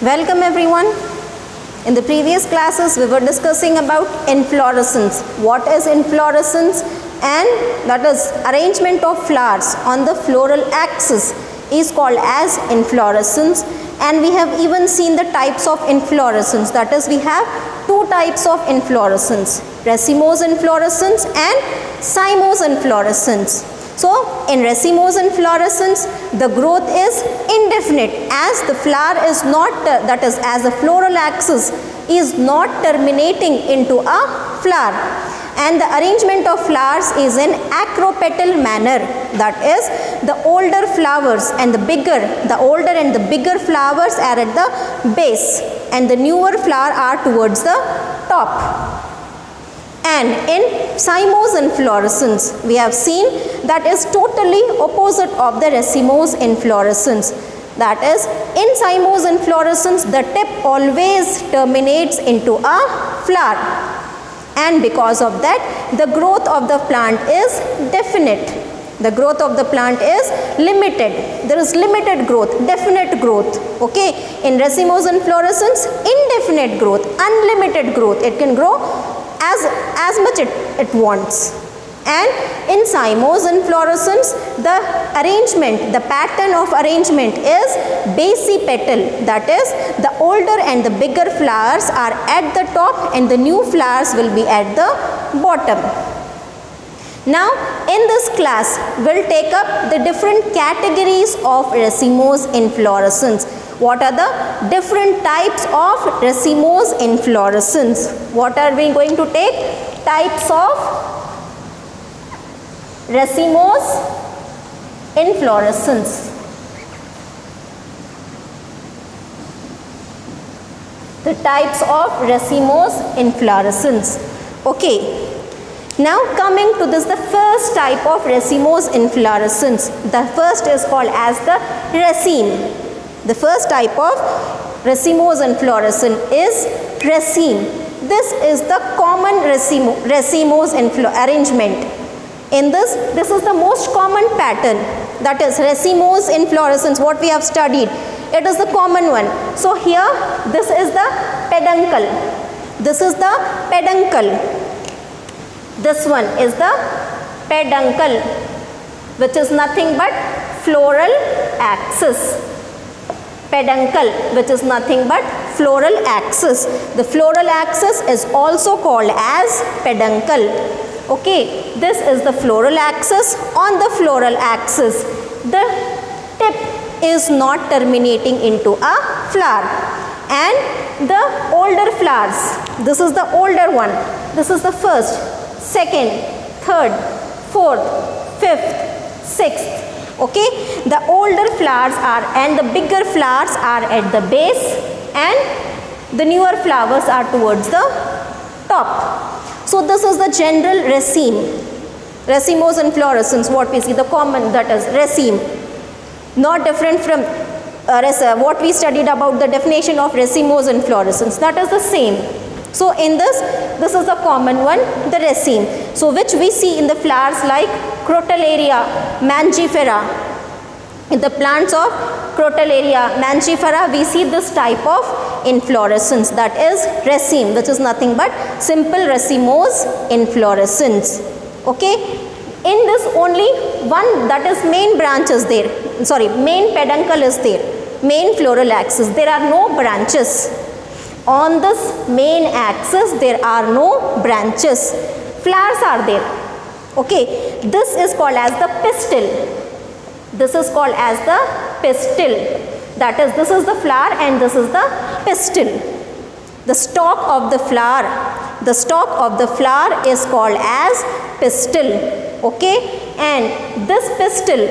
Welcome everyone. In the previous classes we were discussing about inflorescence. What is inflorescence? And that is arrangement of flowers on the floral axis is called as inflorescence. And we have even seen the types of inflorescence. That is, we have two types of inflorescence, racemose inflorescence and cymose inflorescence. So in racemose inflorescence the growth is indefinite as the flower is not, that is as the floral axis is not terminating into a flower, and the arrangement of flowers is in acropetal manner. That is, the older flowers and the older and the bigger flowers are at the base and the newer flower are towards the top. And in cymose inflorescence we have seen that is totally opposite of the racemose inflorescence. That is, in cymose inflorescence the tip always terminates into a flower, and because of that the growth of the plant is definite. The growth of the plant is limited. There is limited growth, definite growth. Okay, in racemose inflorescence indefinite growth, unlimited growth. It can grow as much it wants. And in cymose inflorescence the arrangement, the pattern of arrangement is basipetal. That is, the older and the bigger flowers are at the top and the new flowers will be at the bottom. Now in this class we'll take up the different categories of racemose inflorescence. What are the different types of racemose inflorescence? What are we going to take? Types of racemose inflorescence. The types of racemose inflorescence. Okay. Now coming to this, the first type of racemose inflorescence. The first is called as the raceme. The first type of racemose inflorescence is raceme. This is the common racemose arrangement. In this is the most common pattern. That is racemose inflorescence, what we have studied. It is the common one. So here this is the peduncle. This is the peduncle. This one is the peduncle, which is nothing but floral axis. Peduncle, which is nothing but floral axis. The floral axis is also called as peduncle. Okay, this is the floral axis. On the floral axis, the tip is not terminating into a flower. And the older flowers, this is the older one. This is the first, second, third, fourth, fifth, sixth. Okay, the older flowers are and the bigger flowers are at the base and the newer flowers are towards the top. So this is the general racemose inflorescence, what we see, the common, that is raceme. Not different from what we studied about the definition of racemose inflorescence. That is the same. So in this is the common one, the raceme. So which we see in the flowers like Crotalaria mangifera. In the plants of Crotalaria mangifera we see this type of inflorescence, that is raceme, which is nothing but simple racemose inflorescence. Okay, in this only one, that is main branch is there. Sorry, main peduncle is there, main floral axis. There are no branches. On this main axis there are no branches. Flowers are there. Okay, this is called as the pistil. This is called as the pistil. That is, this is the flower and this is the pistil. The stalk of the flower is called as pistil. Okay, and this pistil,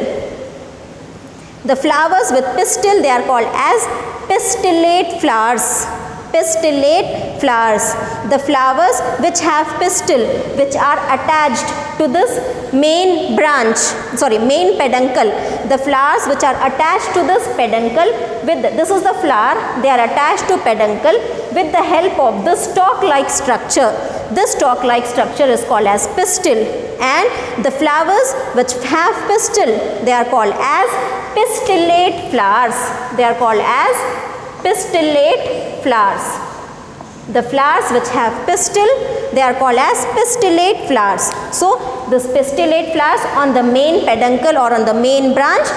the flowers with pistil, they are called as pistillate flowers. Pistillate flowers. The flowers which have pistil, which are attached to this main branch, main peduncle. The flowers which are attached to this peduncle, this is the flower, they are attached to peduncle with the help of the stalk-like structure. This stalk-like structure is called as pistil, and the flowers which have pistil, they are called as pistillate flowers. They are called as pistillate flowers. The flowers which have pistil, they are called as pistillate flowers. So this pistillate flowers on the main peduncle or on the main branch,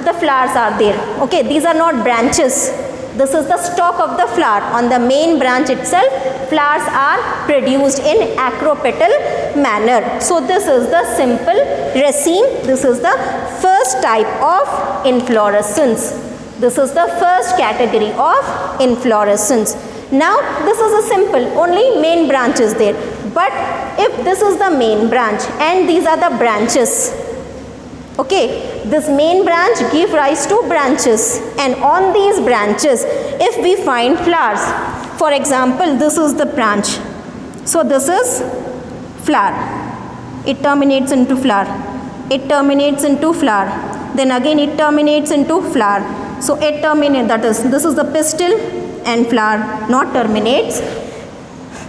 the flowers are there. Okay, these are not branches. This is the stalk of the flower. On the main branch itself, flowers are produced in acropetal manner. So this is the simple raceme. This is the first type of inflorescence. This is the first category of inflorescence. Now this is a simple, only main branch is there. But if this is the main branch and these are the branches, okay, this main branch give rise to branches, and on these branches if we find flowers, for example this is the branch, so this is flower, it terminates into flower, it terminates into flower, then again it terminates into flower. So it terminates, that is, this is the pistil and flower, not terminates.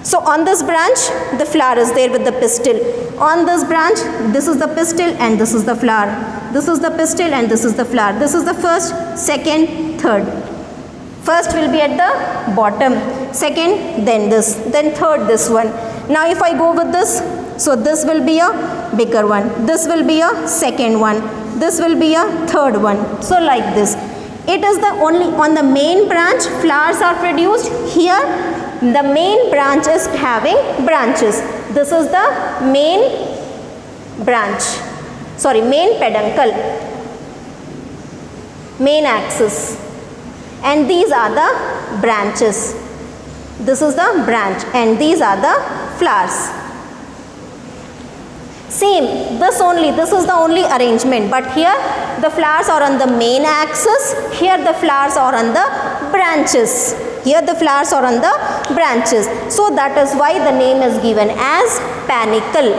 So on this branch the flower is there with the pistil. On this branch this is the pistil and this is the flower. This is the pistil and this is the flower. This is the first, second, third. First will be at the bottom, second then this, then third this one. Now if I go with this, so this will be a bigger one, this will be a second one, this will be a third one. So like this. It is the only on the main branch flowers are produced. Here the main branch is having branches. This is the main branch, sorry, main peduncle, main axis, and these are the branches. This is the branch and these are the flowers. Same, this is the only arrangement, but here the flowers are on the main axis, here the flowers are on the branches. Here the flowers are on the branches. So that is why the name is given as panicle.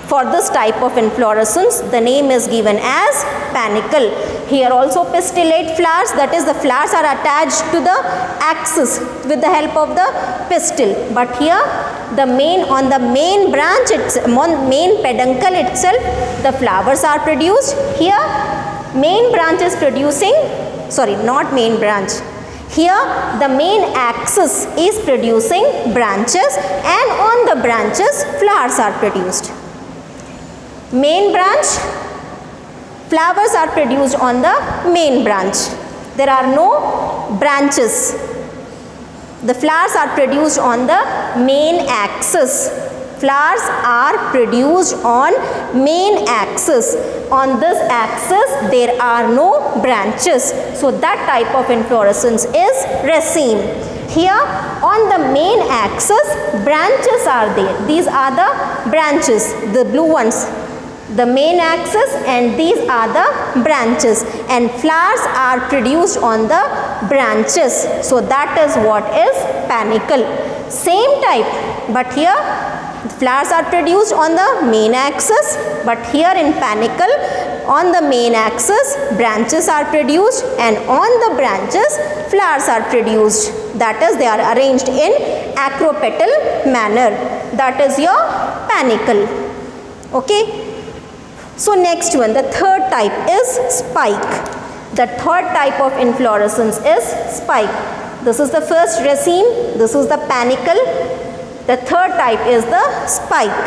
For this type of inflorescence, the name is given as panicle. Here also pistillate flowers, that is the flowers are attached to the axis with the help of the pistil. But here the main, on the main branch, main peduncle itself, the flowers are produced. Here main branch is producing, sorry, not main branch. Here the main axis is producing branches, and on the branches flowers are produced. Main branch, flowers are produced on the main branch. There are no branches. The flowers are produced on the main axis. Flowers are produced on main axis. On this axis there are no branches. So that type of inflorescence is raceme. Here on the main axis branches are there. These are the branches, the blue ones. The main axis, and these are the branches, and flowers are produced on the branches. So that is what is panicle. Same type, but here flowers are produced on the main axis, but here in panicle on the main axis branches are produced, and on the branches flowers are produced. That is, they are arranged in acropetal manner. That is your panicle. Okay. So next one, the third type is spike. The third type of inflorescence is spike. This is the first raceme, this is the panicle. The third type is the spike.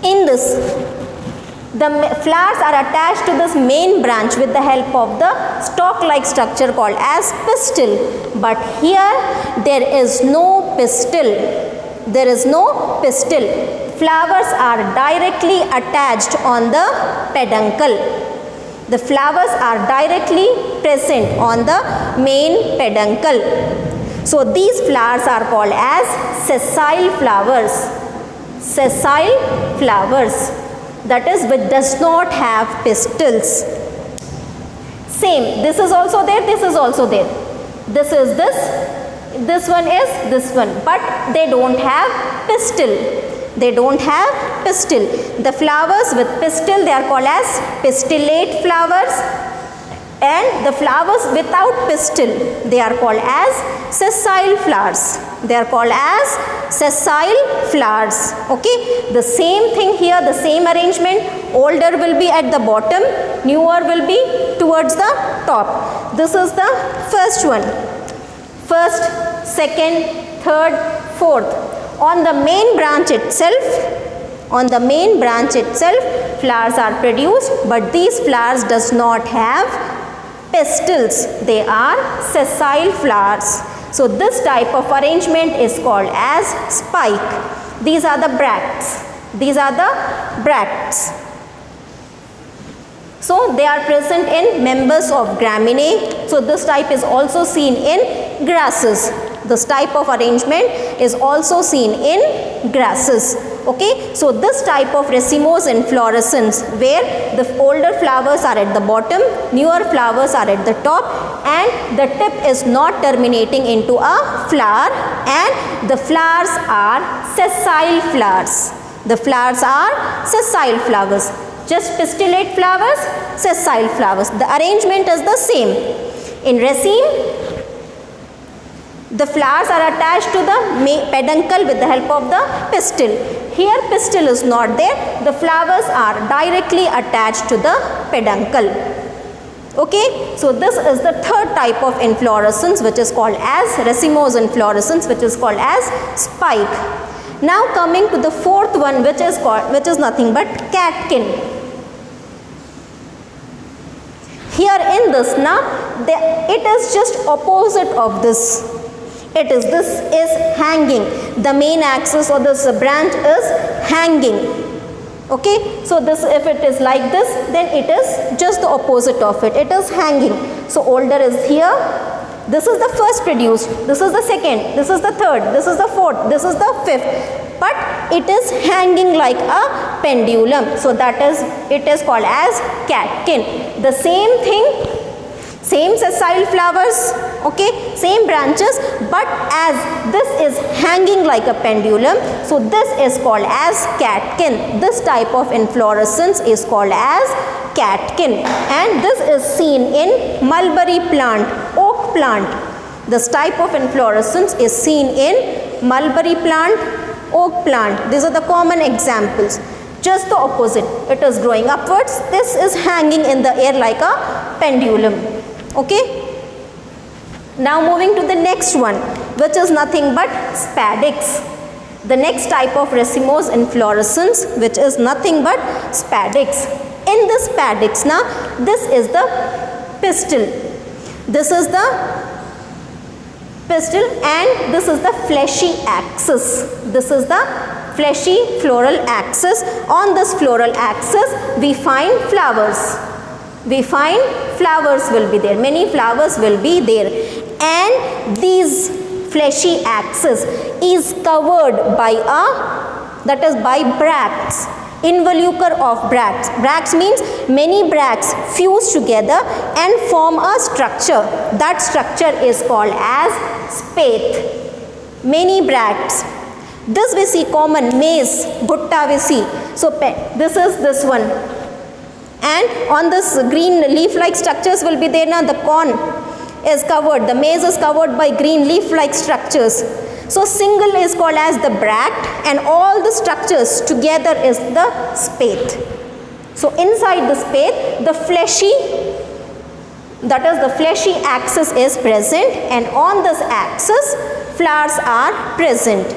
In this, the flowers are attached to this main branch with the help of the stalk-like structure called as pistil. But here there is no pistil. There is no pistil. Flowers are directly attached on the peduncle. The flowers are directly present on the main peduncle. So these flowers are called as sessile flowers. Sessile flowers. That is, which does not have pistils. Same, this is also there, this is also there. This is this one is this one, but they don't have pistil. They don't have pistil. The flowers with pistil, they are called as pistillate flowers, and the flowers without pistil, they are called as sessile flowers. They are called as sessile flowers. Okay, the same thing here, the same arrangement. Older will be at the bottom, newer will be towards the top. This is the first one. first, second, third, fourth. On the main branch itself, flowers are produced, but these flowers does not have pistils. They are sessile flowers. So this type of arrangement is called as spike. These are the bracts. So they are present in members of Gramineae. So this type is also seen in grasses. This type of arrangement is also seen in grasses. Okay, so this type of racemose inflorescence, where the older flowers are at the bottom, newer flowers are at the top, and the tip is not terminating into a flower, and the flowers are sessile flowers. Just pistillate flowers, sessile flowers. The arrangement is the same. In raceme, the flowers are attached to the peduncle with the help of the pistil. Here pistil is not there. The flowers are directly attached to the peduncle. Okay, so this is the third type of inflorescence, which is called as racemose inflorescence, which is called as spike. Now coming to the fourth one, which is nothing but catkin. Here in this, it is just opposite of this. This is hanging. The main axis or this branch is hanging. Okay, so this, if it is like this, then it is just the opposite of it. It is hanging. So older is here. This is the first produced. This is the second. This is the third. This is the fourth. This is the fifth. But it is hanging like a pendulum. So it is called as catkin. The same thing, same sessile flowers, okay, same branches, but as this is hanging like a pendulum, so this is called as catkin. This type of inflorescence is called as catkin, and this is seen in mulberry plant, oak plant. This type of inflorescence is seen in mulberry plant, oak plant. These are the common examples. Just the opposite. It is growing upwards. This is hanging in the air like a pendulum. Okay. Now moving to the next one, which is nothing but spadix. The next type of racemose inflorescence, which is nothing but spadix. In the spadix, now this is the pistil. This is the pistil, and this is the fleshy axis. This is the fleshy floral axis. On this floral axis, we find flowers. Will be there. Many flowers will be there. And these fleshy axis is covered by by bracts. Involucre of bracts. Bracts means many bracts fuse together and form a structure. That structure is called as spathe. Many bracts. This we see common, maize, bhutta we see. So this is this one. And on this green leaf-like structures will be there. Now the corn is covered. The maize is covered by green leaf-like structures. So single is called as the bract, and all the structures together is the spathe. So inside the spathe, the fleshy axis is present, and on this axis flowers are present.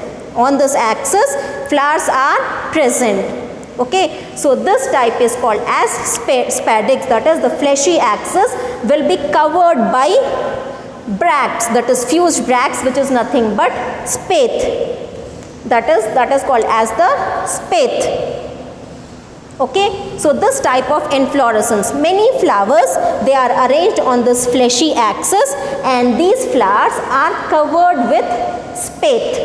Okay, so this type is called as spadix, that is the fleshy axis will be covered by bracts, that is fused bracts, which is nothing but spathe. That is called as the spathe. Okay, so this type of inflorescence, many flowers, they are arranged on this fleshy axis, and these flowers are covered with spathe.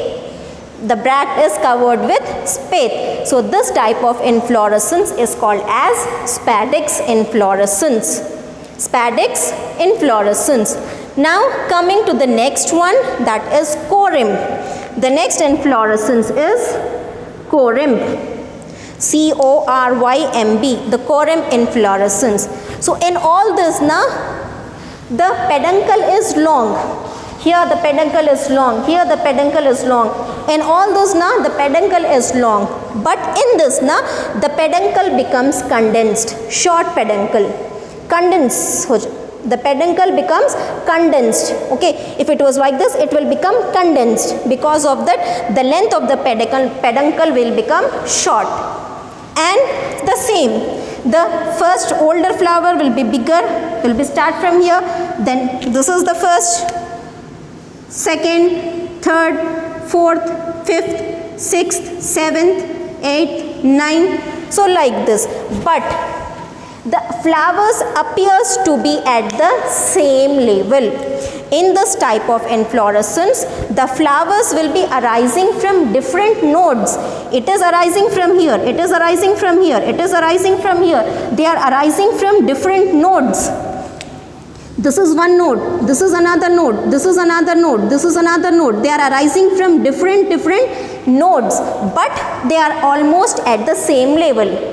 The bract is covered with spathe. So this type of inflorescence is called as spadix inflorescence. Now coming to the next one, that is corymb. The next inflorescence is corymb. C-O-R-Y-M-B, the corymb inflorescence. So in all this, the peduncle is long. Here the peduncle is long. Here the peduncle is long. In all those, the peduncle is long. But in this, the peduncle becomes condensed. Short peduncle. The peduncle becomes condensed. Okay, if it was like this, it will become condensed. Because of that, the length of the peduncle will become short. And the same, the first older flower will be bigger, will be start from here. Then this is the first, second, third, fourth, fifth, sixth, seventh, eighth, ninth. So like this. But the flowers appears to be at the same level. In this type of inflorescence, the flowers will be arising from different nodes. It is arising from here, it is arising from here, it is arising from here. They are arising from different nodes. This is one node, this is another node, this is another node, this is another node. They are arising from different nodes, but they are almost at the same level.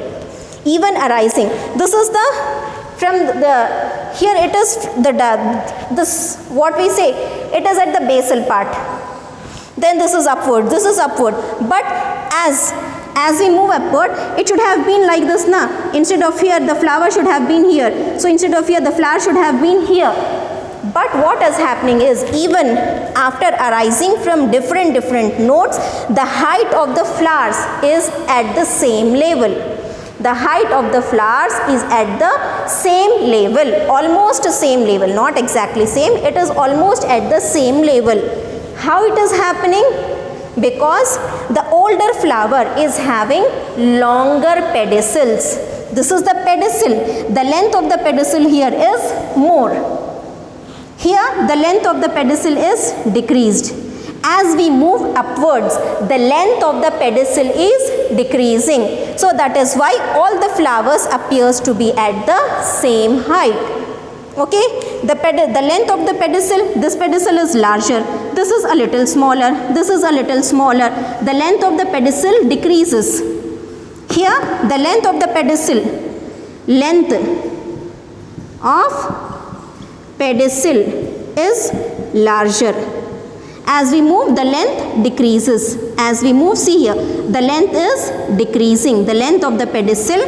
Even arising. This is the, from the, here it is this, what we say, it is at the basal part. Then this is upward, this is upward. But as we move upward, it should have been like this na. Instead of here, the flower should have been here. So instead of here, the flower should have been here. But what is happening is, even after arising from different nodes, the height of the flowers is at the same level. The height of the flowers is at the same level, almost same level, not exactly same, it is almost at the same level. How it is happening? Because the older flower is having longer pedicels. This is the pedicel. The length of the pedicel here is more. Here the length of the pedicel is decreased. As we move upwards, the length of the pedicel is decreasing. So that is why all the flowers appears to be at the same height. Okay, the length of the pedicel, this pedicel is larger, this is a little smaller, this is a little smaller. The length of the pedicel decreases. Here the length of the pedicel, length of pedicel is larger. As we move, the length decreases. As we move, see here, the length is decreasing. The length of the pedicel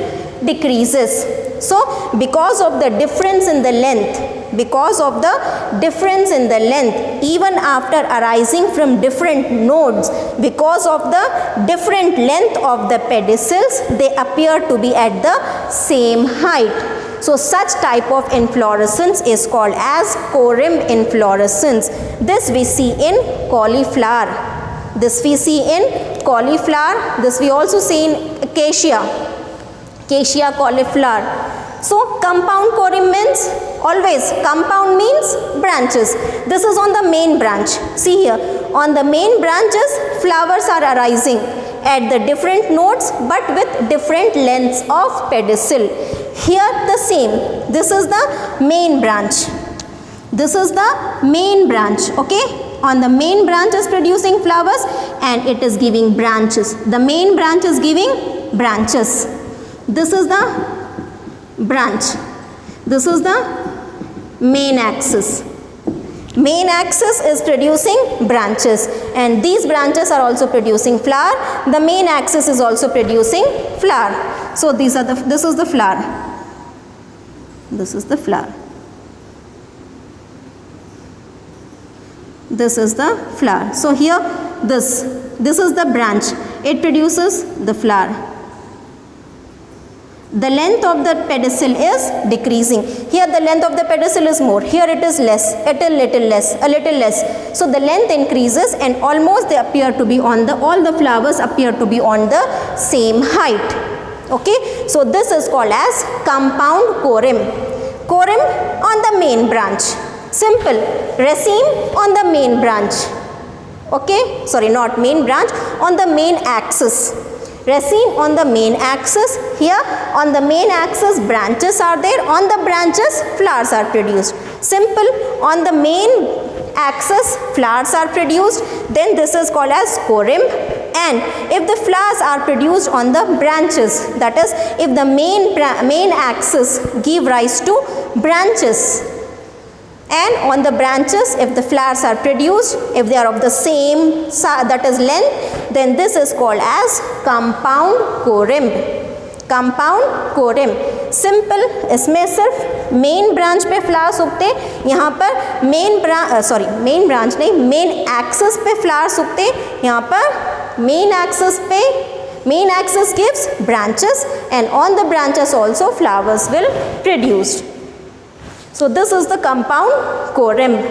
decreases. So, because of the difference in the length, even after arising from different nodes, because of the different length of the pedicels, they appear to be at the same height. So such type of inflorescence is called as corymb inflorescence. This we see in cauliflower. This we see in cauliflower. This we also see in acacia. Acacia cauliflower. So compound corymb means, always compound means branches. This is on the main branch. See here, on the main branches flowers are arising at the different nodes but with different lengths of pedicel. Here the same. This is the main branch. This is the main branch. Okay. On the main branch is producing flowers and it is giving branches. The main branch is giving branches. This is the branch. This is the main axis. Main axis is producing branches and these branches are also producing flower. The main axis is also producing flower. So this is the flower. This is the flower. This is the flower. So here this is the branch. It produces the flower. The length of the pedicel is decreasing. Here the length of the pedicel is more. Here it is less, a little less. So the length increases and almost they appear to be on the, all the flowers appear to be on the same height. Okay. So this is called as compound corymb. Corymb on the main branch. Simple. Raceme on the main branch. Okay. Sorry, not main branch, on the main axis. Raceme on the main axis. Here on the main axis branches are there. On the branches flowers are produced. Simple. On the main axis flowers are produced. Then this is called as corymb. And if the flowers are produced on the branches, that is if the main axis give rise to branches, and on the branches if the flowers are produced, if they are of the same that is length, then this is called as compound corymb. Compound corymb. Simple, इसमें सिर्फ main branch पे flowers उगते, यहाँ पर main branch नहीं, main axis पे flowers उगते, यहाँ पर main axis gives branches and on the branches also flowers will produced. So this is the compound corymbs.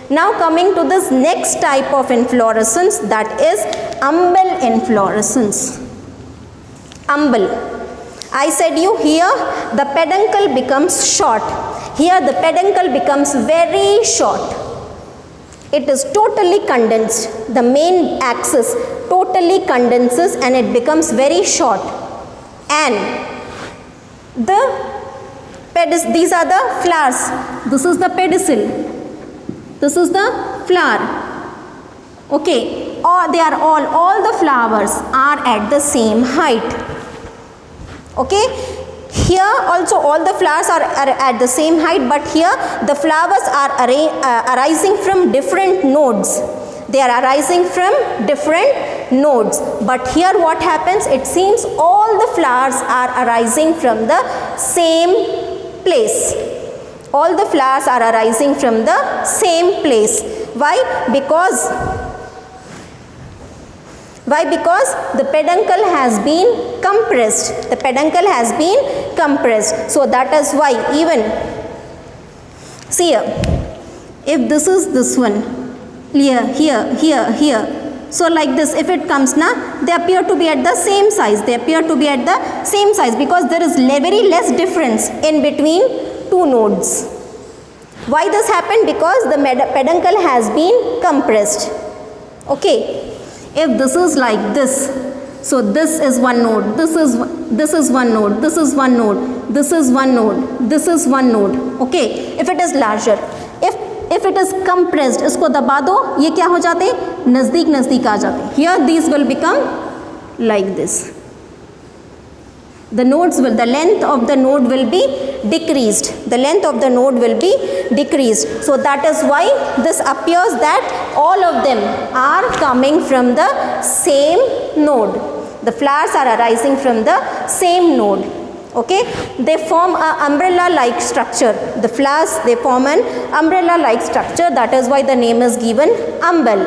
Now coming to this next type of inflorescence, that is umbel inflorescence. Umbel. I said you here the peduncle becomes short. Here the peduncle becomes very short. It is totally condensed. The main axis totally condenses and it becomes very short. And these are the flowers. This is the pedicel. This is the flower. Okay. All the flowers are at the same height. Okay. Here also all the flowers are at the same height, but here the flowers are arising from different nodes. They are arising from different nodes. But here what happens? It seems all the flowers are arising from the same place. All the flowers are arising from the same place. Why? Because the peduncle has been compressed. The peduncle has been compressed. So that is why even, see here, if this is this one, here. So like this, if it comes now, they appear to be at the same size. They appear to be at the same size because there is very less difference in between two nodes. Why this happened? Because the peduncle has been compressed. Okay. If this is like this, so this is one node, this is one node, this is one node, this is one node, this is one node. Okay. If it is larger, if it is compressed, इसको दबा दो, ये क्या हो जाते? नज़दीक आ जाते. Here these will become like this. The length of the node will be decreased. The length of the node will be decreased. So that is why this appears that all of them are coming from the same node. The flowers are arising from the same node. Okay. They form an umbrella-like structure. The flowers, they form an umbrella-like structure. That is why the name is given umbel.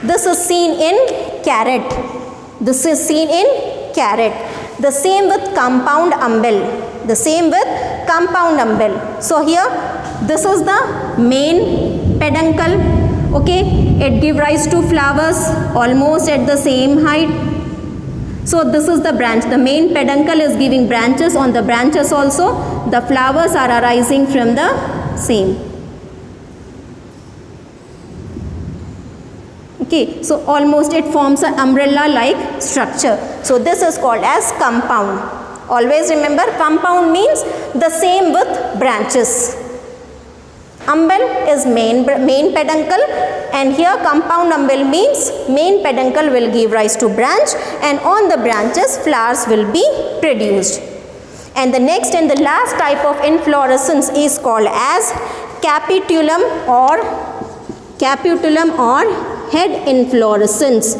This is seen in carrot. This is seen in carrot. The same with compound umbel. The same with compound umbel. So here, this is the main peduncle. Okay, it gives rise to flowers almost at the same height. So this is the branch. The main peduncle is giving branches. On the branches also, the flowers are arising from the same. Okay, so almost it forms an umbrella-like structure. So this is called as compound. Always remember, compound means the same with branches. Umbel is main peduncle, and here compound umbel means main peduncle will give rise to branch, and on the branches flowers will be produced. And the next and the last type of inflorescence is called as capitulum or head inflorescence.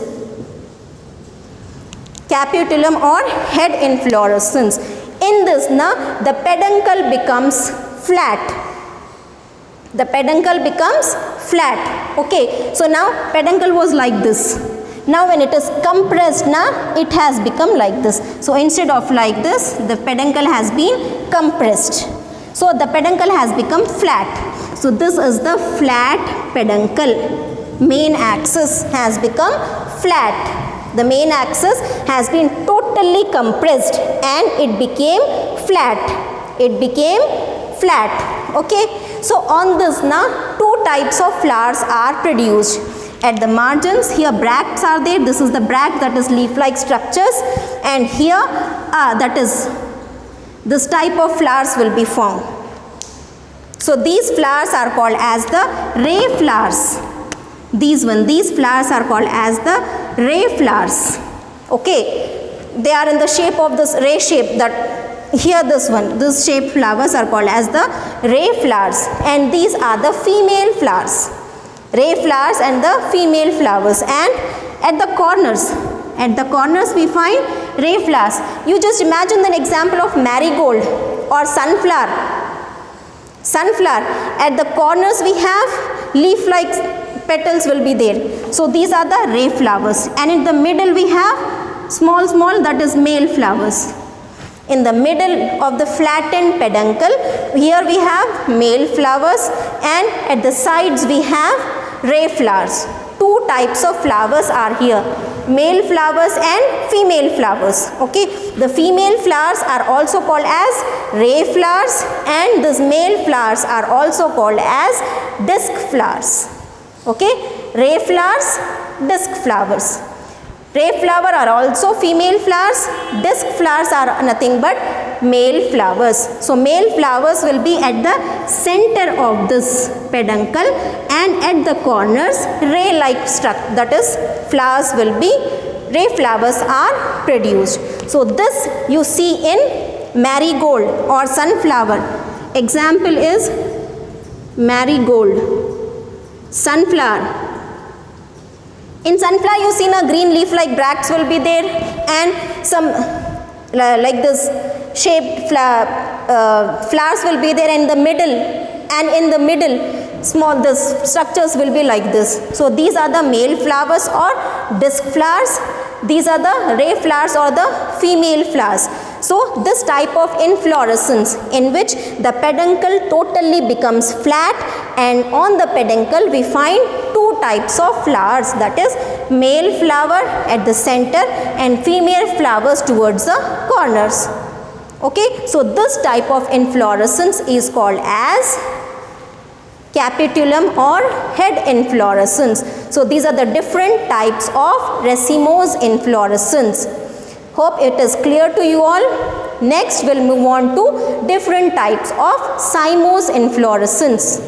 Capitulum or head inflorescence. In this, the peduncle becomes flat. The peduncle becomes flat. Okay. So now peduncle was like this. Now when it is compressed, it has become like this. So instead of like this, the peduncle has been compressed. So the peduncle has become flat. So this is the flat peduncle. Main axis has become flat. The main axis has been totally compressed and it became flat. It became flat. Okay. So on this, two types of flowers are produced. At the margins, here bracts are there. This is the bract, that is leaf-like structures, and here that is this type of flowers will be formed. So these flowers are called as the ray flowers. These flowers are called as the ray flowers. Okay, they are in the shape of this ray shape. That here this shaped flowers are called as the ray flowers, and these are the female flowers. Ray flowers and the female flowers. And at the corners we find ray flowers. You just imagine an example of marigold or sunflower. Sunflower, at the corners we have leaf-like petals will be there. So these are the ray flowers, and in the middle we have small that is male flowers. In the middle of the flattened peduncle, here we have male flowers, and at the sides we have ray flowers. Two types of flowers are here, male flowers and female flowers. Okay, the female flowers are also called as ray flowers, and these male flowers are also called as disc flowers. Okay, ray flowers, disc flowers. Ray flower are also female flowers, disc flowers are nothing but male flowers. So male flowers will be at the center of this peduncle, and at the corners ray-like structure, that is flowers will be, ray flowers are produced. So this you see in marigold or sunflower. Example is marigold, sunflower. In sunflower you see a green leaf like bracts will be there, and some like this shaped flowers will be there in the middle, and in the middle small this structures will be like this. So these are the male flowers or disc flowers. These are the ray flowers or the female flowers. So this type of inflorescence in which the peduncle totally becomes flat, and on the peduncle we find two types of flowers, that is male flower at the center and female flowers towards the corners. Okay, so this type of inflorescence is called as capitulum or head inflorescence. So these are the different types of racemose inflorescence. Hope it is clear to you all. Next we'll move on to different types of cymose inflorescence.